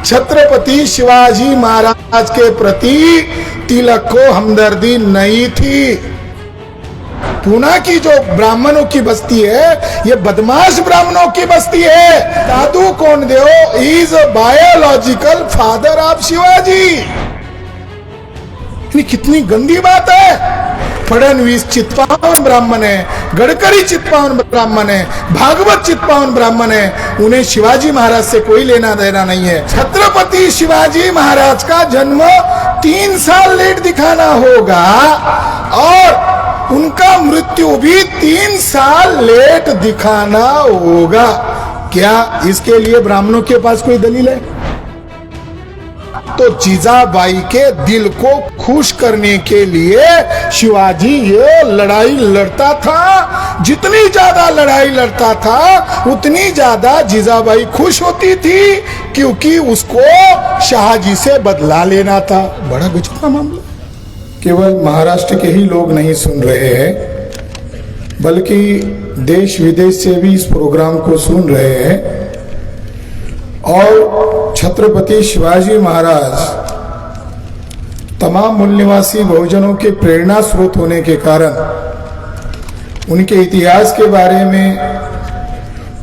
छत्रपति शिवाजी महाराज के प्रति तिलक को हमदर्दी नहीं थी। पूना की जो ब्राह्मणों की बस्ती है, ये बदमाश ब्राह्मणों की बस्ती है। Dadu Konddev is biological father of Shivaji. कितनी गंदी बात है। फडणवीस चित्पावन ब्राह्मण है, गडकरी चित्पावन ब्राह्मण है, भागवत चित्पावन ब्राह्मण है, उन्हें शिवाजी महाराज से कोई लेना देना नहीं है। छत्रपति शिवाजी महाराज का जन्म 3 साल लेट दिखाना होगा और उनका मृत्यु भी 3 साल लेट दिखाना होगा। क्या इसके लिए ब्राह्मणों के पास कोई दलील है? तो जीजाबाई के दिल को खुश करने के लिए शिवाजी ये लड़ाई लड़ता था। जितनी ज्यादा लड़ाई लड़ता था उतनी ज्यादा जीजाबाई खुश होती थी, क्योंकि उसको शाहजी से बदला लेना था। बड़ा गजब का मामला। केवल महाराष्ट्र के ही लोग नहीं सुन रहे हैं, बल्कि देश विदेश से भी इस प्रोग्राम को सुन रहे हैं। और छत्रपति शिवाजी महाराज तमाम मूल निवासी बहुजनों के प्रेरणा स्रोत होने के कारण उनके इतिहास के बारे में,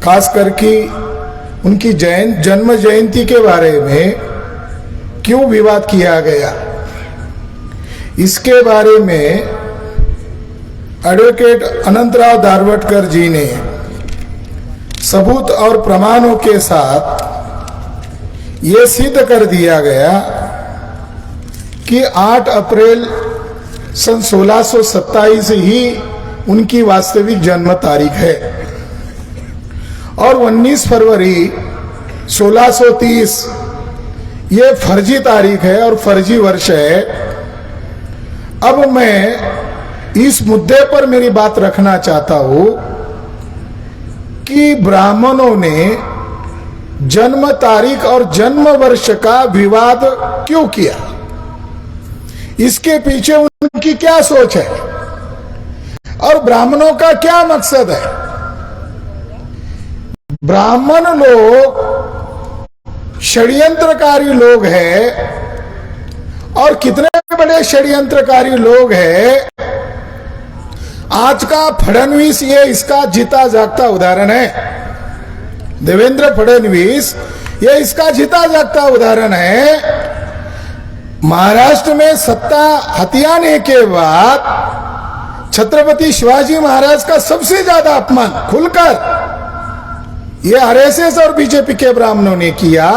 खास करके उनकी जन्म जयंती के बारे में क्यों विवाद किया गया, इसके बारे में एडवोकेट अनंतराव धारवडकर जी ने सबूत और प्रमाणों के साथ ये सिद्ध कर दिया गया कि 8 अप्रैल सन 1627 ही उनकी वास्तविक जन्म तारीख है और 19 फरवरी 1630 ये फर्जी तारीख है और फर्जी वर्ष है। अब मैं इस मुद्दे पर मेरी बात रखना चाहता हूं कि ब्राह्मणों ने जन्म तारीख और जन्म वर्ष का विवाद क्यों किया, इसके पीछे उनकी क्या सोच है और ब्राह्मणों का क्या मकसद है। ब्राह्मण लोग षड्यंत्रकारी लोग हैं और कितने बड़े षड्यंत्रकारी लोग हैं। आज का फडणवीस ये इसका जीता जागता उदाहरण है। देवेंद्र फडणवीस ये इसका जीता जागता उदाहरण है। महाराष्ट्र में सत्ता हथियाने के बाद छत्रपति शिवाजी महाराज का सबसे ज्यादा अपमान खुलकर ये आरएसएस और बीजेपी के ब्राह्मणों ने किया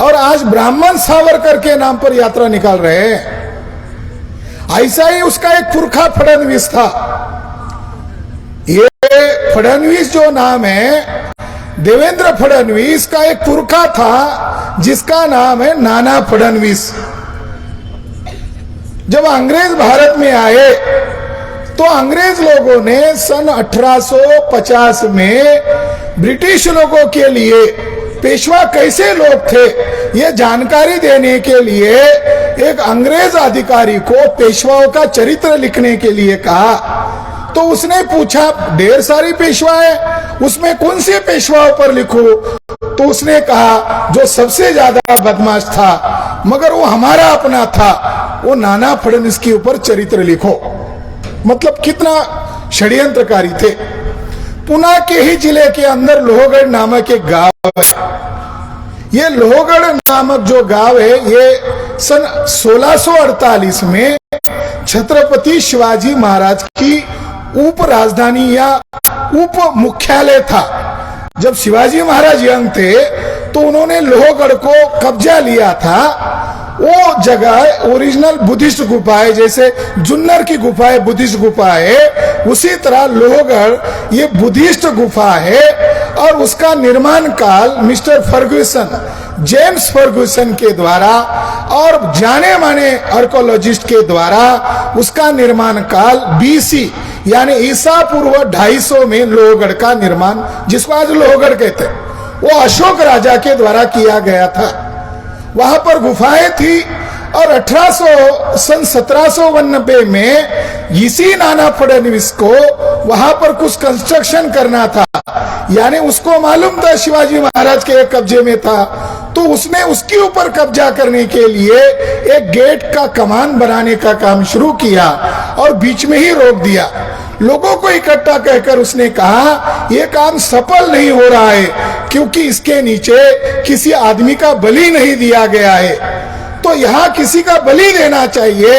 और आज ब्राह्मण सावरकर के नाम पर यात्रा निकाल रहे हैं। ऐसा ही उसका एक पुरखा फडणवीस था। ये फडणवीस जो नाम है, देवेंद्र फडणवीस का एक पुरखा था जिसका नाम है नाना फडणवीस। जब अंग्रेज भारत में आए तो अंग्रेज लोगों ने सन 1850 में ब्रिटिश लोगों के लिए पेशवा कैसे लोग थे ये जानकारी देने के लिए एक अंग्रेज अधिकारी को पेशवाओं का चरित्र लिखने के लिए कहा। तो उसने पूछा, ढेर सारी पेशवा है, उसमें कौन से पेशवाओं पर लिखूं? तो उसने कहा जो सबसे ज्यादा बदमाश था मगर वो हमारा अपना था, वो नाना फडणवीस के ऊपर चरित्र लिखो। मतलब कितना षड्यंत्रकारी थे। पुणे के ही जिले के अंदर लोहगढ़ नामक एक गांव है। ये लोहगढ़ नामक जो गांव है ये सन 1648 में छत्रपति शिवाजी महाराज की उप राजधानी या उप मुख्यालय था। जब शिवाजी महाराज यंग थे तो उन्होंने लोहगढ़ को कब्जा लिया था। वो जगह ओरिजिनल बुद्धिस्ट गुफा है, जैसे जुन्नर की गुफा है बुद्धिस्ट गुफा है, उसी तरह लोहगढ़ ये बुद्धिस्ट गुफा है। और उसका निर्माण काल मिस्टर फर्ग्यूसन, जेम्स फर्ग्यूसन के द्वारा और जाने माने आर्कोलॉजिस्ट के द्वारा उसका निर्माण काल बीसी यानी ईसा पूर्व 250 में लोहगढ़ का निर्माण, जिसको आज लोहगढ़ कहते हैं, वो अशोक राजा के द्वारा किया गया था। वहां पर गुफाएं थी और 1790 में इसी नाना फडणवीस को वहां पर कुछ कंस्ट्रक्शन करना था, यानी उसको मालूम था शिवाजी महाराज के कब्जे में था, तो उसने उसके ऊपर कब्जा करने के लिए एक गेट का कमान बनाने का काम शुरू किया और बीच में ही रोक दिया। लोगों को इकट्ठा कहकर उसने कहा यह काम सफल नहीं हो रहा है क्योंकि इसके नीचे किसी आदमी का बलि नहीं दिया गया है, तो यहाँ किसी का बलि देना चाहिए।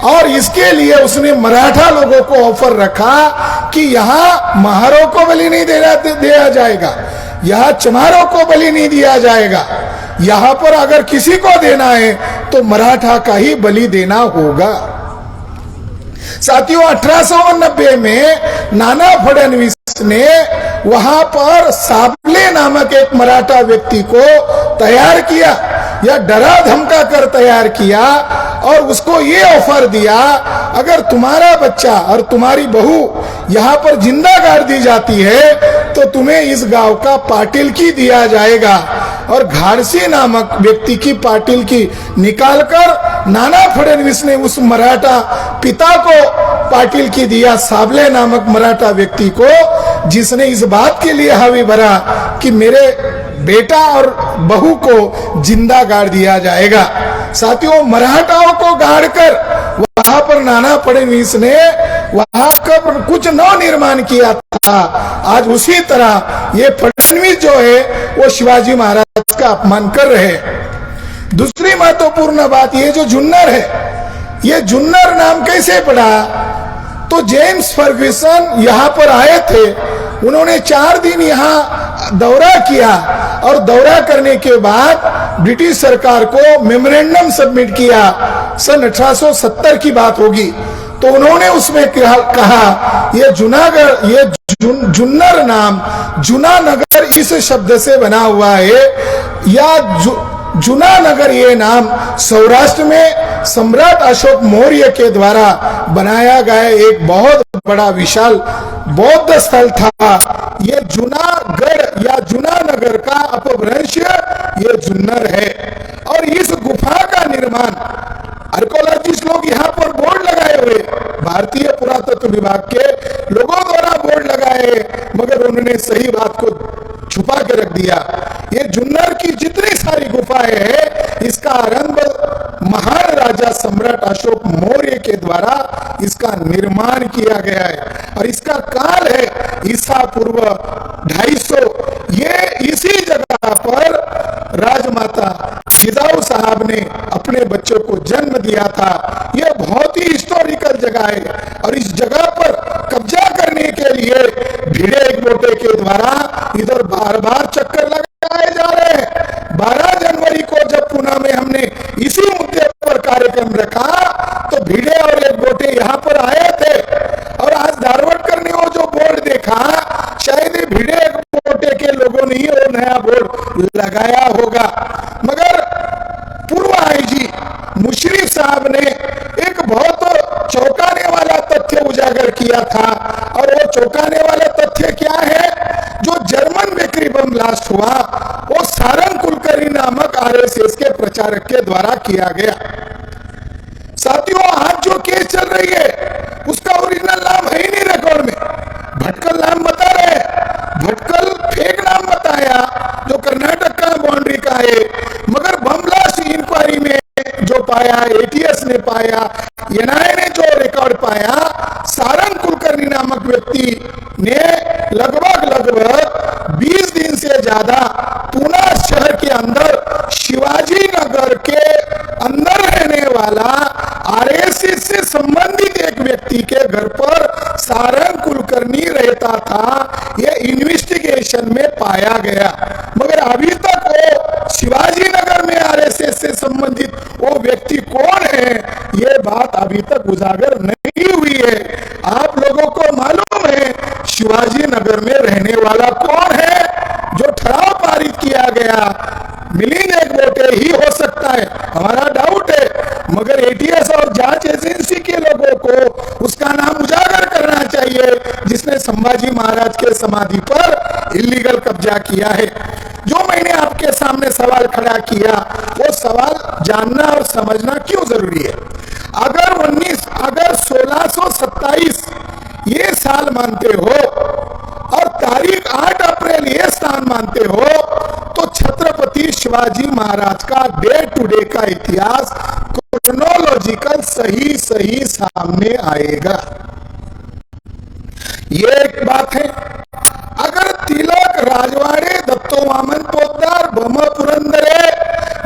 और इसके लिए उसने मराठा लोगों को ऑफर रखा कि यहाँ महारों को बलि नहीं दिया जाएगा, यहाँ चमारों को बलि नहीं दिया जाएगा, यहाँ पर अगर किसी को देना है तो मराठा का ही बलि देना होगा। साथियों, 1890 में नाना फडणवीस ने वहां पर साबले नामक एक मराठा व्यक्ति को तैयार किया या डरा धमका कर तैयार किया और उसको ये ऑफर दिया अगर तुम्हारा बच्चा और तुम्हारी बहू यहाँ पर जिंदा गाड़ दी जाती है तो तुम्हें इस गांव का पाटिल की दिया जाएगा। और घाड़सी नामक व्यक्ति की पाटिल की निकालकर नाना फडणवीस ने उस मराठा पिता को पाटिल की दिया, साबले नामक मराठा व्यक्ति को, जिसने इस बात के लिए हामी भरा कि मेरे बेटा और बहू को जिंदा गाड़ दिया जाएगा। साथियों, मराठाओं को गाड़कर वहां पर नाना फडणवीस ने वहां का कुछ नव निर्माण किया था। आज उसी तरह ये फडणवीस जो है वो शिवाजी महाराज का अपमान कर रहे हैं। दूसरी महत्वपूर्ण बात, ये जो जुन्नर है, ये जुन्नर नाम कैसे पड़ा? तो जेम्स फर्ग्यूसन यहाँ पर आए थे, उन्होंने 4 दिन यहाँ दौरा किया और दौरा करने के बाद ब्रिटिश सरकार को मेमोरेंडम सबमिट किया। सन 1870 की बात होगी। तो उन्होंने उसमें कहा ये जूनागढ़, ये जुन्नर नाम जूनानगर इस शब्द से बना हुआ है, या जूनानगर ये नाम सौराष्ट्र में सम्राट अशोक मौर्य के द्वारा बनाया गया एक बहुत बड़ा विशाल बौद्ध स्थल था। ये जूनागढ़ या जूनानगर का अपभ्रंश ये जुन्नर है। और इस गुफा का निर्माण आर्कोलॉजिस्ट लोग यहाँ पर बोर्ड लगाए हुए, भारतीय पुरातत्व विभाग के लोगों द्वारा बोर्ड लगाए, मगर उन्होंने सही बात को छुपा के रख दिया। ये जुन्नर की जितनी सारी गुफाएं हैं, इसका आरंभ महान राजा सम्राट अशोक मौर्य के द्वारा इसका निर्माण किया गया है और इसका काल है ईसा पूर्व 250। ये इसी जगह पर राजमाता जिजाऊ साहब ने अपने बच्चों को जन्म दिया था। यह बहुत ही हिस्टोरिकल जगह है और इस जगह पर कब्जा करने के लिए भिड़े एक बोटे के द्वारा इधर बार बार चक्कर लगाए जा रहे हैं। 12 जनवरी को जब पुणे में हमने इसी मुद्दे पर कार्यक्रम रखा तो भिड़े और एक बोटे यहाँ पर आए थे और आज धारवट करने वो जो बोर्ड देखा, शायद भिड़े एक बोटे के लोगों ने ही वो नया बोर्ड लगाया होगा। मगर पूर्व आईजी मुशर्रफ साहब ने एक बहुत चौंकाने वाला तथ्य उजागर किया था और वो चौंकाने वाला तथ्य क्या है? जो जर्मन बेकरी बम ब्लास्ट हुआ वो सारंग कुलकर्णी नामक आरएसएस के प्रचारक के द्वारा किया गया। साथियों, आज जो केस चल रही है उसका ओरिजिनल नाम है ही नहीं रिकॉर्ड में, भटकल नाम बता रहे, भटकल फेक नाम बताया जो कर्नाटक का बाउंड्री का है। मगर बम ब्लास्ट इंक्वायरी में जो पाया, एटीएस ने पाया, एनआईए ने जो रिकॉर्ड पाया, सारंग कुलकर्णी नामक व्यक्ति ने लगभग 20 दिन से ज्यादा पुणे शहर के अंदर शिवाजी नगर के अंदर रहने वाला आरएसएस से संबंधित एक व्यक्ति के घर पर सारंग कुलकर्णी रहता था। यह इन्वेस्टिगेशन में पाया गया, मगर अभी तक वो शिवाजी नगर में आरएसएस से संबंधित वो व्यक्ति कौन है, ये बात अभी तक उजागर नहीं हुई है। आप लोगों को मालूम है शिवाजी नगर में रहने वाला कौन है? जो ठराव पारित किया गया मिलिंद एकबोटे ही हो सकता है, हमारा डाउट है, मगर एटीएस और जांच एजेंसी के लोगों को उसका नाम उजागर करना चाहिए जिसने संभाजी महाराज के समाधि पर इलीगल कब्जा किया है। जो मैंने आपको आपके सामने सवाल खड़ा किया, वो सवाल जानना और समझना क्यों जरूरी है। अगर 1627 ये साल मानते हो और तारीख 8 अप्रैल ये स्थान मानते हो, तो छत्रपति शिवाजी महाराज का डे टू डे का इतिहास क्रोनोलॉजिकल सही सामने आएगा। ये एक बात है। अगर तिलक, राजवाड़े, दत्तो वामन पोद्दार, बम पुरंदरे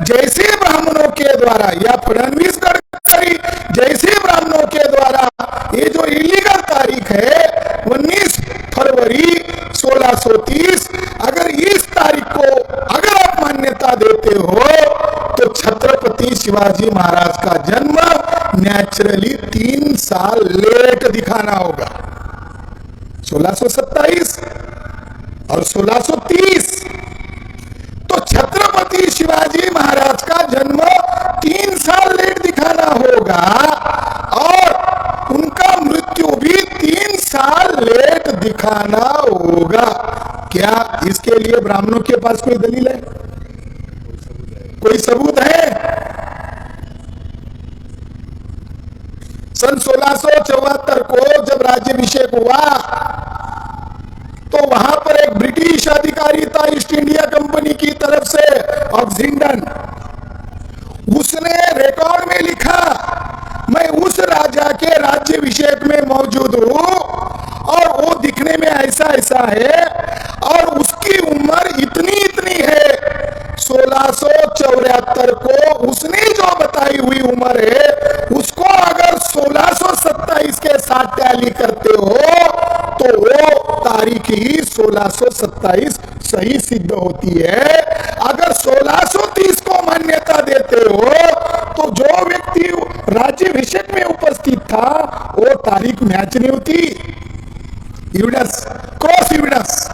जैसे ब्राह्मणों के द्वारा या फडणवीस गडकरी जैसे ब्राह्मणों के द्वारा ये जो इलीगल तारीख है 19 फरवरी 1630, अगर इस तारीख को अगर आप मान्यता देते हो तो छत्रपति शिवाजी महाराज का जन्म नेचुरली 3 साल लेट दिखाना होगा। 1627 और 1630, तो छत्रपति शिवाजी महाराज का जन्म 3 साल लेट दिखाना होगा और उनका मृत्यु भी 3 साल लेट दिखाना होगा। क्या इसके लिए ब्राह्मणों के पास कोई दलील है? कोई सबूत है? सन 1674 को जब राज्याभिषेक हुआ तो वहां पर एक ब्रिटिश अधिकारी था ईस्ट इंडिया कंपनी की तरफ से, ऑक्सिंडन, उसने रिकॉर्ड में लिखा, मैं उस राजा के राज्याभिषेक में मौजूद हूं और वो दिखने में ऐसा है और उसकी उम्र इतनी है। 1674 को उसने जो बताई हुई उम्र है उसको अगर 1627 के साथ टैली करते हो तो वो तारीख ही 1627 सही सिद्ध होती है। अगर 1630 को मान्यता देते हो तो जो व्यक्ति राज्याभिषेक में उपस्थित था वो तारीख मैच नहीं होती। Evidence, cross evidence,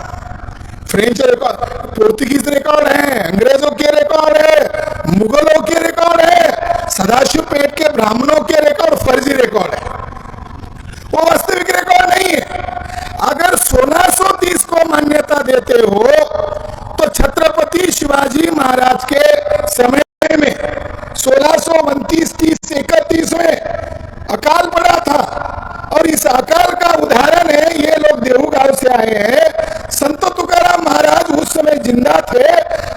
French record, Portuguese record है, अंग्रेजों के रिकॉर्ड है, मुगलों के रिकॉर्ड है, सदाशिव पेट के ब्राह्मणों के रिकॉर्ड फर्जी रिकॉर्ड है, वो वास्तविक रिकॉर्ड नहीं है। अगर 1630 को मान्यता देते हो तो छत्रपति शिवाजी महाराज के समय में 1629, 30, 31 में अकाल पड़ा था और इस अकाल का उदाहरण है, ये लोग देहूगांव से आए हैं। संत तुकाराम महाराज उस समय जिंदा थे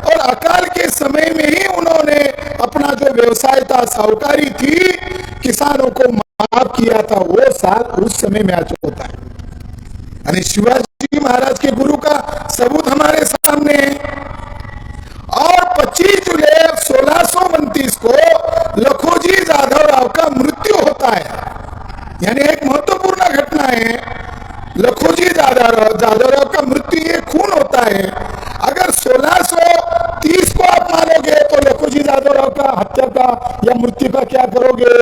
और अकाल के समय में ही उन्होंने अपना जो व्यवसाय था, साहूकारी थी, किसानों को माफ किया था। वो साल उस समय मैच होता है। यानी शिवाजी महाराज के गुरु का सबूत हमारे सामने है। और 25 जुलाई 1629 को लखोजी जाधव राव का मृत्यु होता है। यानी एक महत्वपूर्ण घटना है, लखोजी जाधव राव का मृत्यु, ये खून होता है। अगर 1630 को आप मानोगे तो लखोजी जाधव राव का हत्या का या मृत्यु का क्या करोगे?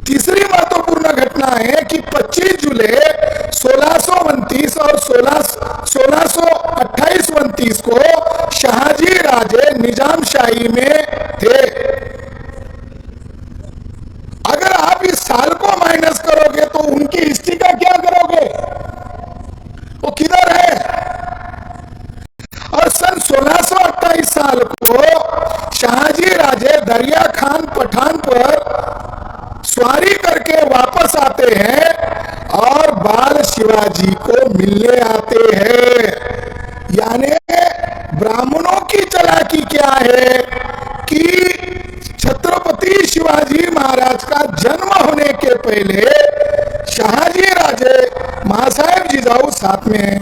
तीसरी महत्वपूर्ण घटना है कि 25 जुलाई 1629 और 1628-29 को शाहजी राजे निजाम शाही में थे। अगर आप इस साल को माइनस करोगे तो उनकी हिस्ट्री का क्या करोगे? वो किधर है? और सन 1628 साल को शाहजी राजे दरिया खान पठान पर स्वारी करके वापस आते हैं और बाल शिवाजी को मिलने आते हैं। यानी ब्राह्मणों की चालाकी क्या है कि छत्रपति शिवाजी महाराज का जन्म होने के पहले शाहजी राजे महासाहेब जिजाऊ साथ में हैं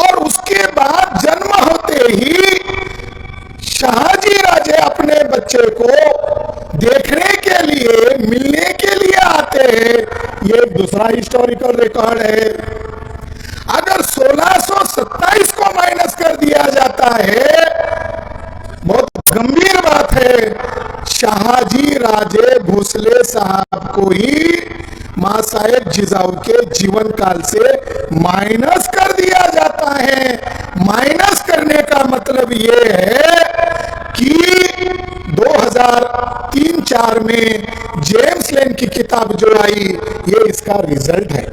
और उसके बाद जन्म होते ही शाहजी राजे अपने बच्चे को देखने के लिए, मिलने के लिए आते हैं। ये दूसरा हिस्टोरिकल रिकॉर्ड है। अगर 1627 को माइनस कर दिया जाता है, बहुत गंभीर बात है, शाहजी राजे भोसले साहब को ही मां साहेब जिजाऊ के जीवन काल से माइनस कर दिया जाता है। माइनस करने का मतलब ये है कि 2003-4 में जेम्स लेन की किताब जो आई, ये इसका रिजल्ट है।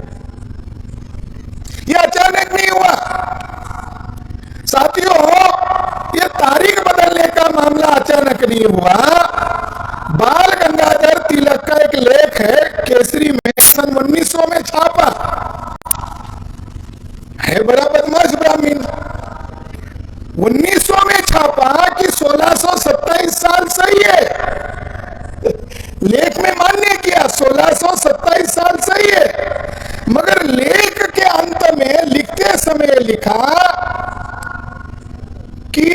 ये अचानक नहीं हुआ साथियों। लेख नहीं हुआ। बाल गंगाधर तिलक का एक लेख है केसरी में, सन 1900 में छापा है। बड़ा बदमाश ब्राह्मण 1900 में छापा कि 1627 साल सही है। लेख में मान्य किया 1627 साल सही है, मगर लेख के अंत में लिखते समय लिखा कि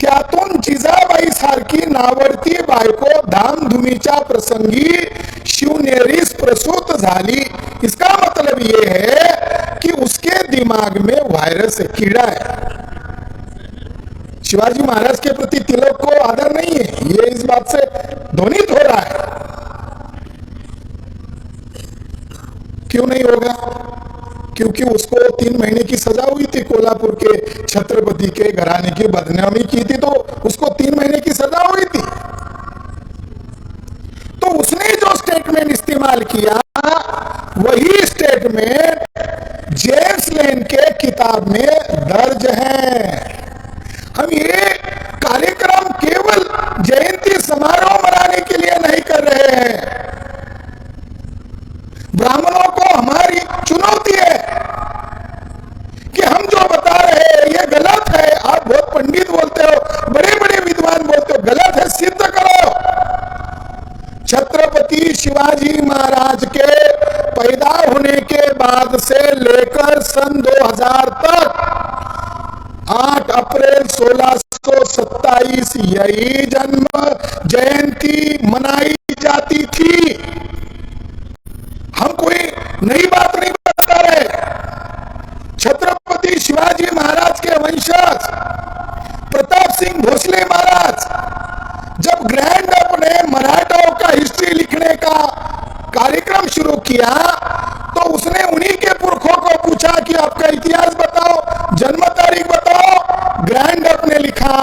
त्यातून जिजाबाई सारखी नावडती बायको धामधुमीच्या प्रसंगी शिवनेरीस प्रसूत झाली। इसका मतलब यह है कि उसके दिमाग में वायरस है, कीड़ा है। शिवाजी महाराज के प्रति तिलक को आदर नहीं है, ये इस बात से ध्वनित हो रहा है। क्यों नहीं होगा? क्योंकि उसको 3 महीने की सजा हुई थी, कोल्हापुर के छत्रपति के घराने की बदनामी की थी, तो उसको 3 महीने की सजा हुई थी। तो उसने जो स्टेटमेंट इस्तेमाल किया वही स्टेटमेंट जेम्स लेन के किताब में दर्ज है। हम ये कार्यक्रम केवल जयंती समारोह मनाने के लिए नहीं कर रहे हैं। ब्राह्मणों को हमारी चुनौती है कि हम जो बता रहे हैं ये गलत है। आप बहुत पंडित बोलते हो, बड़े बड़े विद्वान बोलते हो, गलत है, सिद्ध करो। छत्रपति शिवाजी महाराज के पैदा होने के बाद से लेकर सन 2000 तक 8 अप्रैल 1627 यही जन्म जयंती मनाई जाती थी। हम कोई नई बात नहीं बता रहे। छत्रपति शिवाजी महाराज के वंशज प्रताप सिंह भोसले महाराज जब ग्रैंड अप ने मराठाओं का हिस्ट्री लिखने का कार्यक्रम शुरू किया तो उसने उन्हीं के पुरखों को पूछा कि आपका इतिहास बताओ, जन्म तारीख बताओ। ग्रैंड अप ने लिखा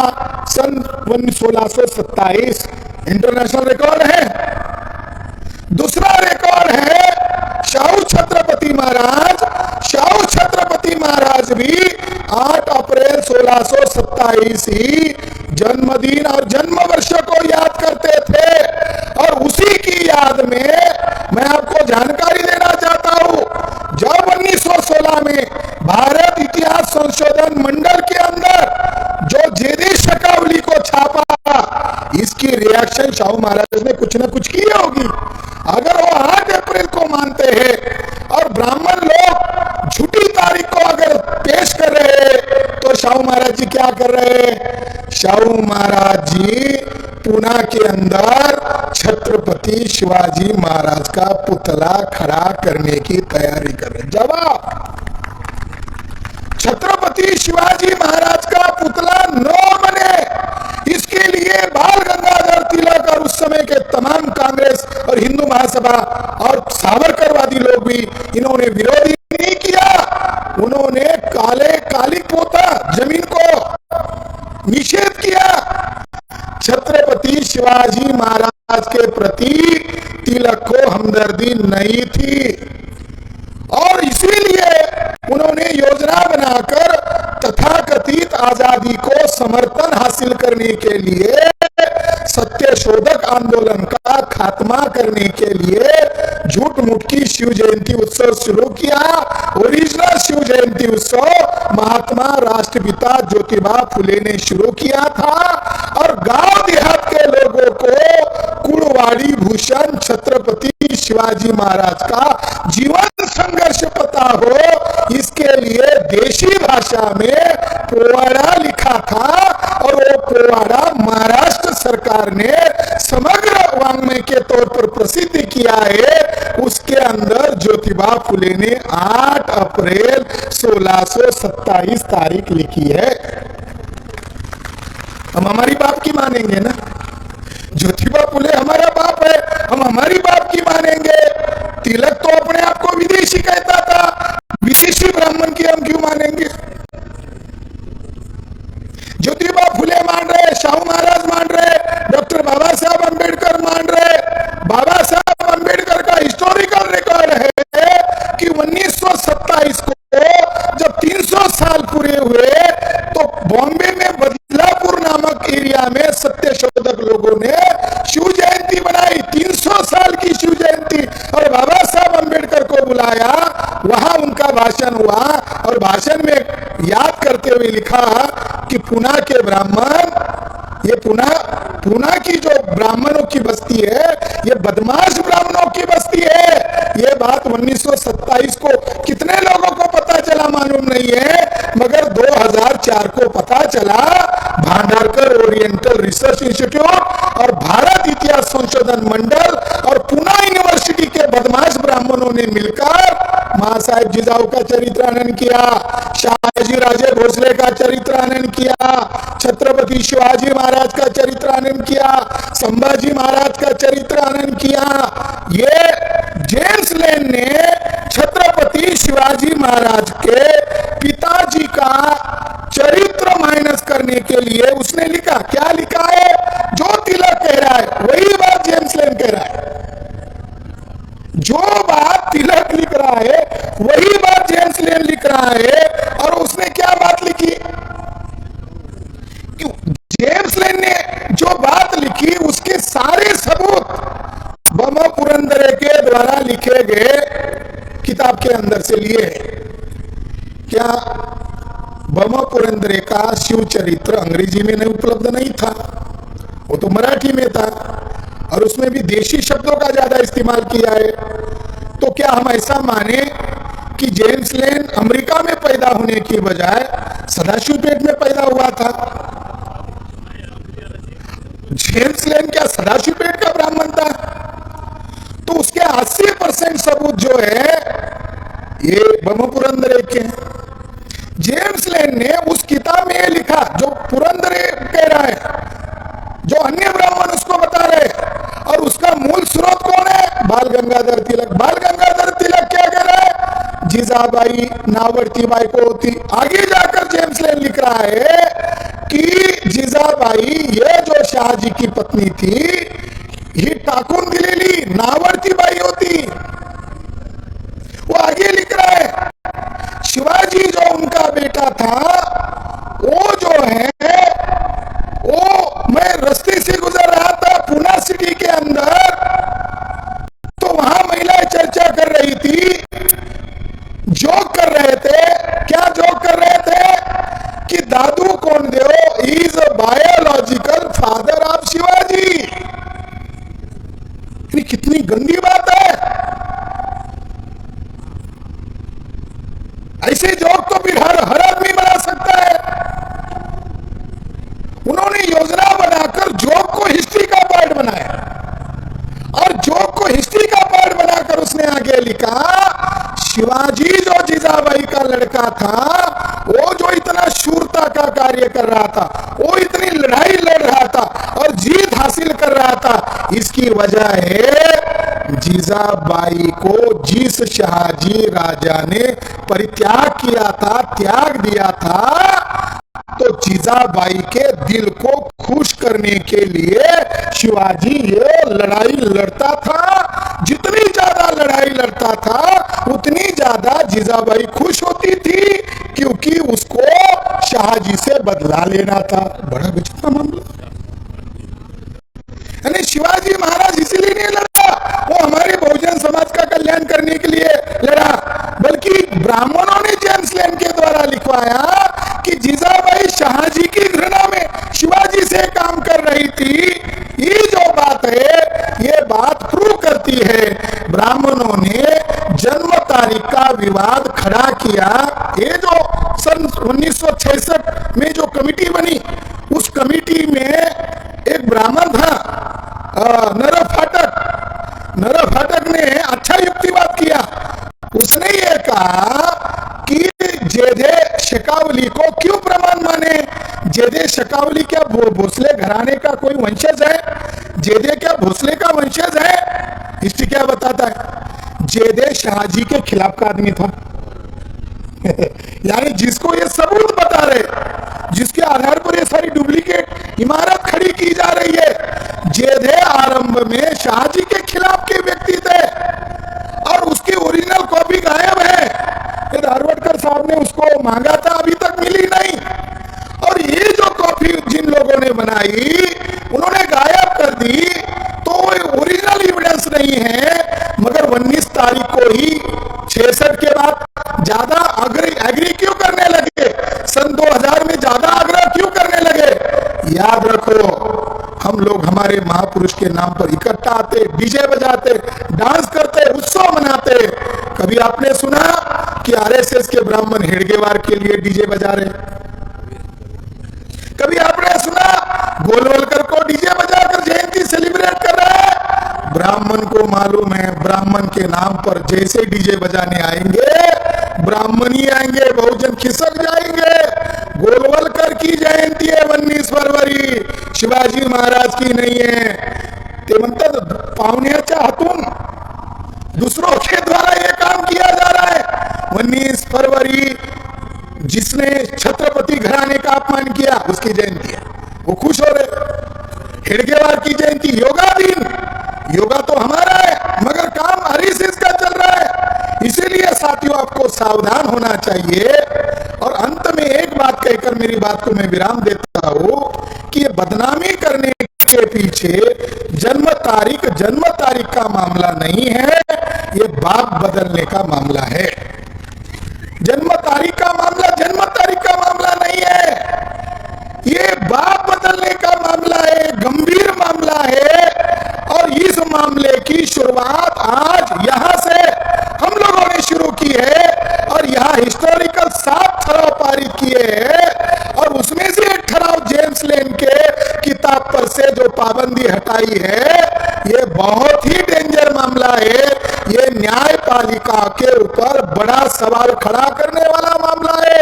सन 1627, इंटरनेशनल रिकॉर्ड है। दूसरा रिकॉर्ड है शाहू छत्रपति महाराज। शाहू छत्रपति महाराज भी 8 अप्रैल 1627 ही जन्मदिन और जन्म वर्ष को याद करते थे। और उसी की याद में मैं आपको जानकारी देना चाहता हूं, जब 1916 में भारत इतिहास संशोधन मंडल के अंदर जो जेदी शकावली को छापा, इसकी रिएक्शन शाहू महाराज ने कुछ ना कुछ की होगी। अगर वो 8 अप्रैल को मानते हैं और ब्राह्मण लोग झूठी तारीख को अगर पेश कर रहे हैं, तो शाहू महाराज जी क्या कर रहे हैं? शाहू महाराज जी पूना के अंदर छत्रपति शिवाजी महाराज का पुतला खड़ा करने की तैयारी कर रहे। जवाब, छत्रपति शिवाजी महाराज का पुतला न बने, इसके लिए बाल गंगाधर तिलक और उस समय के तमाम कांग्रेस और हिंदू महासभा और सावरकरवादी लोग भी इन्होंने विरोध नहीं किया। उन्होंने काली पोता जमीन को निषेध किया। छत्रपति शिवाजी महाराज के प्रति तिलक को हमदर्दी नहीं थी और इसीलिए उन्होंने योजना बनाकर तथाकथित आजादी को समर्थन हासिल करने के लिए सत्यशोधक आंदोलन का खात्मा करने के लिए झूठ मूठ की शिव जयंती उत्सव शुरू किया। ओरिजिनल शिव जयंती उत्सव महात्मा राष्ट्रपिता ज्योतिबा फुले ने शुरू किया था और गांव देहात के लोगों को कुड़वाड़ी भूषण छत्रपति शिवाजी महाराज का जीवन संघर्ष पता हो, इसके लिए देशी भाषा में पोवाड़ा लिखा था और वो पोवाड़ा महाराष्ट्र सरकार ने समग्र वांग्मय के तौर पर प्रसिद्ध किया है। उसके अंदर ज्योतिबा फुले ने 8 अप्रैल 1627 तारीख लिखी है। हम हमारी बाप की मानेंगे ना? ज्योतिबा फुले हमारा बाप है, हम हमारी बाप की मानेंगे। तिलक तो अपने आप को विदेशी कहता था, विदेशी ब्राह्मण की हम क्यों मानेंगे? ज्योतिबा फुले मान रहे, शाहू महाराज मान रहे, डॉक्टर बाबा साहब अंबेडकर मान रहे। बाबा साहब अंबेडकर का हिस्टोरिकल रिकॉर्ड है कि 1927 को जब 300 साल पूरे हुए तो बॉम्बे में बदलापुर नामक एरिया में के ब्राह्मण, ये पूना की जो ब्राह्मणों की बस्ती है, ये बदमाश ब्राह्मणों की बस्ती है। ये बात 1927 को कितने लोगों को पता चला मालूम नहीं है, मगर 2004 को पता चला। भांडारकर ओरिएंटल रिसर्च इंस्टीट्यूट और भारत इतिहास संशोधन मंडल और पूना यूनिवर्सिटी के बदमाश ब्राह्मणों ने मिलकर महासाहेब जिजाऊ का चरित्रानंद किया, शाहजी राजे भोसले का चरित्रानंद किया, छत्रपति शिवाजी महाराज का चरित्रानंद किया, संभाजी महाराज का चरित्रानंद किया। ये जेम्स लेन ने छत्रपति शिवाजी महाराज के पिताजी का चरित्र माइनस करने के लिए उसने लिखा। क्या लिखा है? जो तिलक कह रहा है वही बात जेम्स लेन कह रहा है। जो बात तिलक लिख रहा है वही बात जेम्स लेन लिख रहा है। और उसने क्या बात लिखी? जेम्स लेन ने जो बात लिखी उसके सारे सबूत बम पुरंदरे के द्वारा लिखे गए किताब के अंदर से लिए। क्या बम पुरंदरे का शिव चरित्र अंग्रेजी में नहीं उपलब्ध नहीं था, वो तो मराठी में था और उसमें भी देशी शब्दों का ज्यादा इस्तेमाल किया है। तो क्या हम ऐसा माने कि जेम्स लेन अमेरिका में पैदा होने की बजाय सदाशिवपेट में पैदा हुआ था? जेम्स लेन क्या सदाशिवपेट का ब्राह्मण था? तो उसके 80% सबूत जो है ये बम पुरंदरे के। जेम्स लेन ने उस किताब में लिखा जो पुरंदरे कह रहा है, जो अन्य ब्राह्मण उसको बता रहे, और उसका मूल स्रोत कौन है? बाल गंगाधर तिलक। बाल गंगाधर तिलक क्या कह रहा है? जीजाबाई नावर्तीबाई को होती। आगे जाकर जेम्स लेन लिख रहा है कि जीजाबाई ये जो शाहजी की पत्नी थी ही टाकून दिलेली नावर्तीबाई होती। वो आगे लिख रहा है शिवाजी जो उनका बेटा था वो जो है वो मैं रास्ते से गुजर रहा था पूना सिटी के अंदर, तो वहां महिलाएं चर्चा कर रही थी, जोक कर रहे थे। क्या जोक कर रहे थे? कि Dadu Konddev is biological father of Shivaji. कितनी गंदी बात है। ऐसे जोक तो फिर हर आदमी बना सकता है। उन्होंने योजना बनाकर जोक को हिस्ट्री का पार्ट बनाया और जोक को हिस्ट्री का पार्ट बनाकर उसने आगे लिखा शिवाजी जो जीजाबाई का लड़का था वो जो इतना शूरता का कार्य कर रहा था, वो इतनी लड़ाई लड़ रहा था और जीत हासिल कर रहा था, इसकी वजह है जीजाबाई को जिस शाहजी राजा ने परित्याग किया था, त्याग दिया था, तो जीजाबाई के दिल को खुश करने के लिए शिवाजी ये लड़ाई लड़ता था। जितनी ज्यादा लड़ाई लड़ता था उतनी ज्यादा जीजाबाई खुश होती थी, क्योंकि उसको शाहजी से बदला लेना था। बड़ा विचित्र मामला। यानी शिवाजी महाराज इसीलिए नहीं लड़ा, वो हमारे बहुजन समाज का कल्याण करने के लिए लड़ा, बल्कि ब्राह्मणों ने जेम्स लेन के द्वारा लिखवाया कि जीजाबाई शाहजी की घृणा में शिवाजी से काम कर रही थी। ये जो बात है ये बात प्रूव करती है ब्राह्मणों ने जन्म तारीख का विवाद खड़ा किया। ये जो सन 1966 में जो कमिटी बनी, उस कमिटी में एक ब्राह्मण था नर फाटक ने अच्छा युक्तिवाद किया। उसने ये कहा कि जेदे शेखावली को क्यों प्रमाण माने? जेदे शेखावली क्या भोसले घराने का कोई वंशज है? जेदे क्या भोसले का वंशज है? हिस्ट्री क्या बताता है? जेदे शाहजी के खिलाफ का आदमी था। यानी जिसको ये सबूत बता रहे, जिसके आधार पर ये सारी डुप्लीकेट इमारत खड़ी की जा रही है, जेदे आरंभ में शाहजी के खिलाफ के व्यक्ति थे और उसकी ओरिजिनल कॉपी गायब है। धारवाड़कर साहब ने उसको मांगा था, अभी तक मिली नहीं। और ये जो कॉपी जिन लोगों ने बनाई उन्होंने गायब कर दी, तो ओरिजिनल एविडेंस नहीं है। मगर 19 तारीख को ही 66 के बाद ज्यादा एग्री क्यों करने लगे? सन 2000 में ज्यादा आग्रह क्यों करने लगे? याद रखो, हम लोग हमारे महापुरुष के नाम पर इकट्ठा आते, डीजे बजाते, डांस करते, उत्सव मनाते। कभी आपने सुना कि आरएसएस के ब्राह्मण हेडगेवार के लिए डीजे बजा रहे? कभी आपने सुना गोलवलकर को डीजे बजाकर जयंती सेलिब्रेट कर रहा है? ब्राह्मण को मालूम है, ब्राह्मण के नाम पर जैसे डीजे बजाने आएंगे, ब्राह्मण ही आएंगे, बहुजन खिसक जाएंगे। गोलवलकर की जयंती है 19 फरवरी, शिवाजी महाराज की नहीं है। ते म्हणतात पाहुण्याच्या हातून दूसरों के द्वारा ये काम किया जा रहा है। 19 फरवरी जिसने छत्रपति घराने का अपमान किया उसकी जयंती है, वो खुश हो रहे। हेडगेवार की जयंती, योगा दिन, योगा तो हमारा है मगर काम आरएसएस का चल रहा है। इसीलिए साथियों आपको सावधान होना चाहिए। और अंत में एक बात कहकर मेरी बात को मैं विराम देता हूं कि ये बदनामी करने के पीछे जन्म तारीख का मामला नहीं है, ये बाप बदलने का मामला है। जन्म तारीख का मामला नहीं है, ये बाप बदलने का मामला है, गंभीर मामला है। और इस मामले की शुरुआत आज यहां से हम लोगों ने शुरू की है और यहां हिस्टोरिकल 7 ठराव पारित किए हैं और उसमें से एक ठराव जेम्स लेन के किताब पर से जो पाबंदी हटाई है, ये बहुत ही डेंजर मामला है। ये न्यायपालिका के ऊपर बड़ा सवाल खड़ा करने वाला मामला है।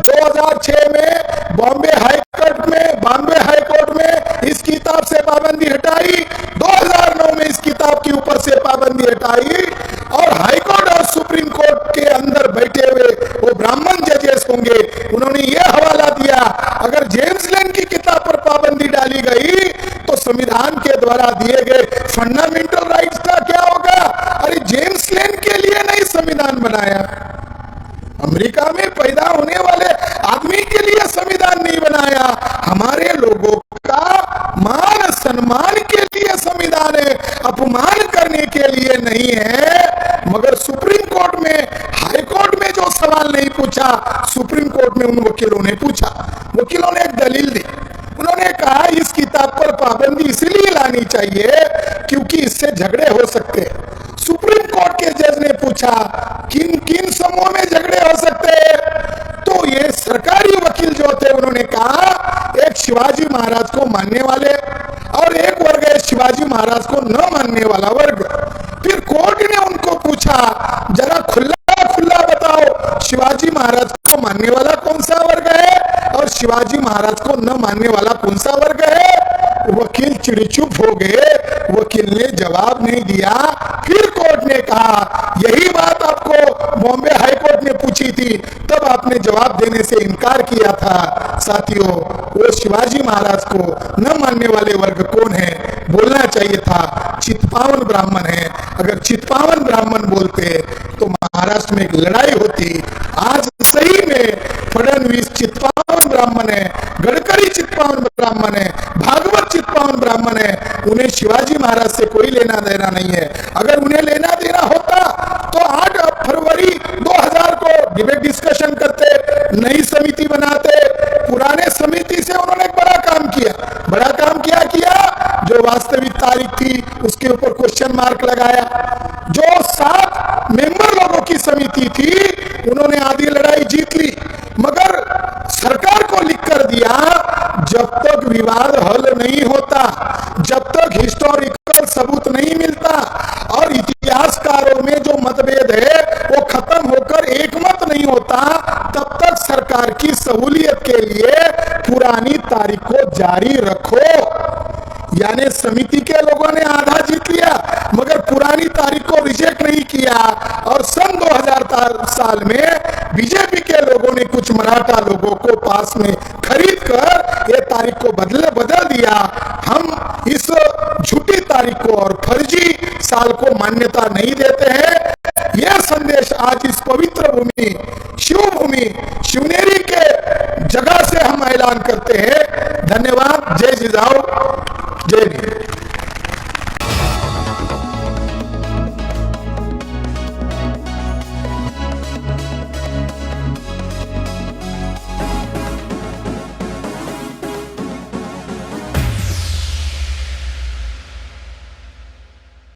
2006 में बॉम्बे हाईकोर्ट में इस किताब से पाबंदी हटाई, 2009 में इस किताब के ऊपर से पाबंदी हटाई और हाईकोर्ट और सुप्रीम कोर्ट के अंदर बैठे हुए वो ब्राह्मण जजेस होंगे, उन्होंने ये हवाला दिया अगर जेम्स लेन की किताब पर पाबंदी डाली गई तो संविधान के द्वारा दिए गए फंडामेंटल राइट्स का क्या होगा? अरे जेम्स लेन के लिए नहीं संविधान बनाया, अमेरिका में पैदा होने वाले आदमी के लिए संविधान नहीं बनाया, हमारे लोगों का मान सम्मान के लिए संविधान है, अपमान करने के लिए नहीं है। मगर सुप्रीम कोर्ट में, हाई कोर्ट में जो सवाल नहीं पूछा, सुप्रीम कोर्ट में उन वकीलों ने पूछा। वकीलों ने एक दलील दी, उन्होंने कहा इस किताब पर पाबंदी इसलिए लानी चाहिए क्योंकि इससे झगड़े हो सकते हैं। सुप्रीम कोर्ट के जज ने पूछा किन किन समूह में झगड़े हो सकते हैं, तो ये सरकारी वकील जो थे उन्होंने कहा एक शिवाजी महाराज को मानने वाले और एक वर्ग है शिवाजी महाराज को न मानने वाला वर्ग। फिर कोर्ट ने उनको पूछा जरा खुला खुला बताओ शिवाजी महाराज को मानने वाला कौन सा वर्ग है और शिवाजी महाराज को न मानने वाला कौन सा वर्ग है। वकील चिड़चुप हो गए, वकील ने जवाब नहीं दिया। फिर कोर्ट ने कहा यही बात आपको बॉम्बे हाई कोर्ट ने पूछी थी, तब आपने जवाब देने से इनकार किया था। साथियों, वो शिवाजी महाराज को न मानने वाले वर्ग कौन है बोलना चाहिए था, चित्पावन ब्राह्मण है। अगर चित्पावन ब्राह्मण बोलते तो महाराष्ट्र में एक लड़ाई होती। आज सही में फडणवीस चित्पावन ब्राह्मण है, गडकरी चित्पावन ब्राह्मण है, भागवत चित्पावन ब्राह्मण है, उन्हें शिवाजी महाराज से कोई लेना देना नहीं है। अगर उन्हें लेना देना होता तो 8 फरवरी 2000 को डिबेट डिस्कशन करते, नई समिति बनाते। पुराने समिति से उन्होंने बड़ा काम किया। जो वास्तविक तारीख थी उसके ऊपर क्वेश्चन मार्क लगाया। जो 7 मेंबर लोगों की समिति थी उन्होंने आधी लड़ाई जीत ली, मगर सरकार को लिख कर दिया जब तक विवाद हल नहीं होता, जब तक हिस्टोरिकल सबूत नहीं मिलता और इतिहासकारों में जो मतभेद है वो खत्म होकर एक मत नहीं होता, तब तक सरकार की सहूलियत के लिए पुरानी तारीख को जारी रखो। यानी समिति के लोगों ने आधा जीत लिया मगर पुरानी तारीख को रिजेक्ट नहीं किया। और सन 2000 साल में बीजेपी के लोगों ने कुछ मराठा लोगों को पास में खरीद कर ये तारीख को बदल दिया। हम इस झूठी तारीख को और फर्जी साल को मान्यता नहीं देते हैं।